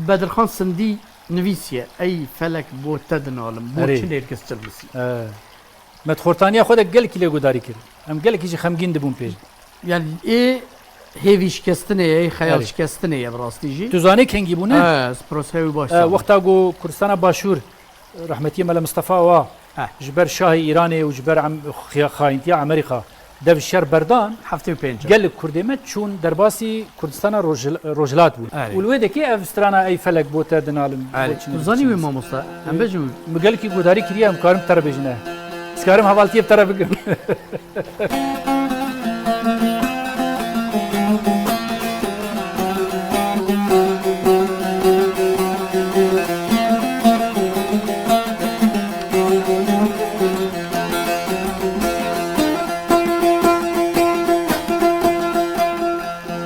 بدرخان سندی نویسیه ای فلک بو تدنالم بو آره. چه نرگس چلمسی مدخورتانیا خود گل کی لگوداری کرد ام گل کی خمگین دبون پیش yani هیوی شکستنه ای خیال آره. شکستنه ای براستی جی تو زانی کنگی بونه سپروس هیوی باش وقتا گو کردستان باشور رحمتی مل مصطفى و جبر شاه ایران و جبر خاینتی امریکا دو شر بردان هفته و پنج گل کردمت چون درباسی کردستان روجلات بود ولوی دکی افسترانا ای فلک بوته دنالم زانی و ماموستا هم بجم مگل کی گوداری کریه ام کارم تر بجنه سکارم حوالتی تر بگم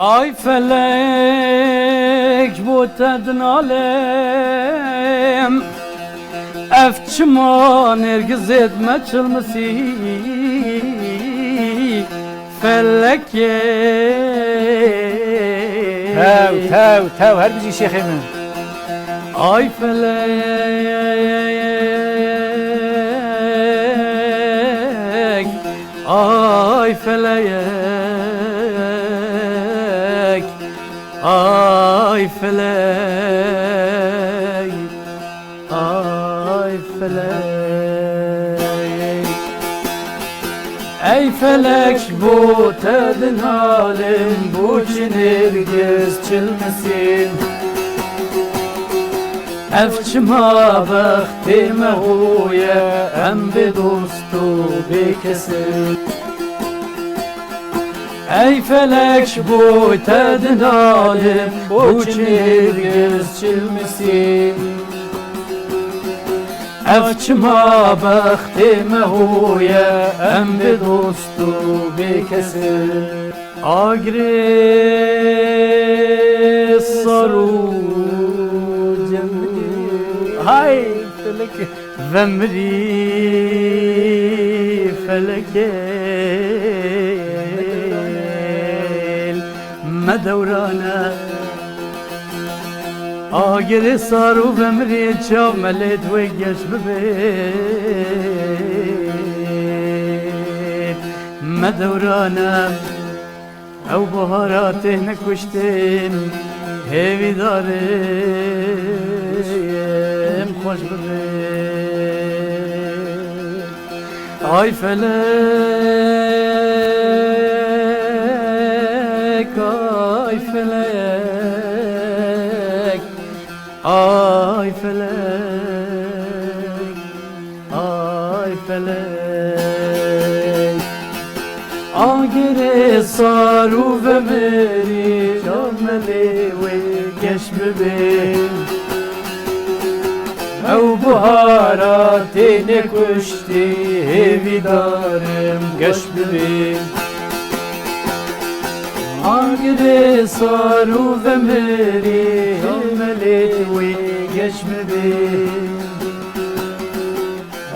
Ay felek bu tednalem Efçima nergiz etme çılmısı Felek تاو هر بيجي شيخ من Ay felek Ay felek Ay felek Ay felek Ey felek bu tedin halim Bu çinirgiz çilmesin Efçima baktime huye Em bir dostu bir kesin Ey felek bu tedin halim Bu çinirgiz çilmesin Efçima baktime huye Em bir dostu bir kesin Agri saru cemri Hay felek Vemri feleke مدورانا آگر سارو بمری چاو ملید و گش ببین مدورانا او بهاراته نکشتیم هیوی داریم خوش ببین آی فلک Ay felek, ay felek, ay felek Agere saru ve meri Cameli ve geç bebin Ev buharatine kuşti Evidarım geç bebin Agre saru ve meri Ameli ve geçme bin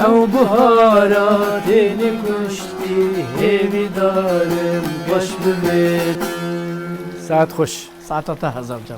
Ev buharatini kuşti Evi darım baş bebek ساعت خوش ساعت 1000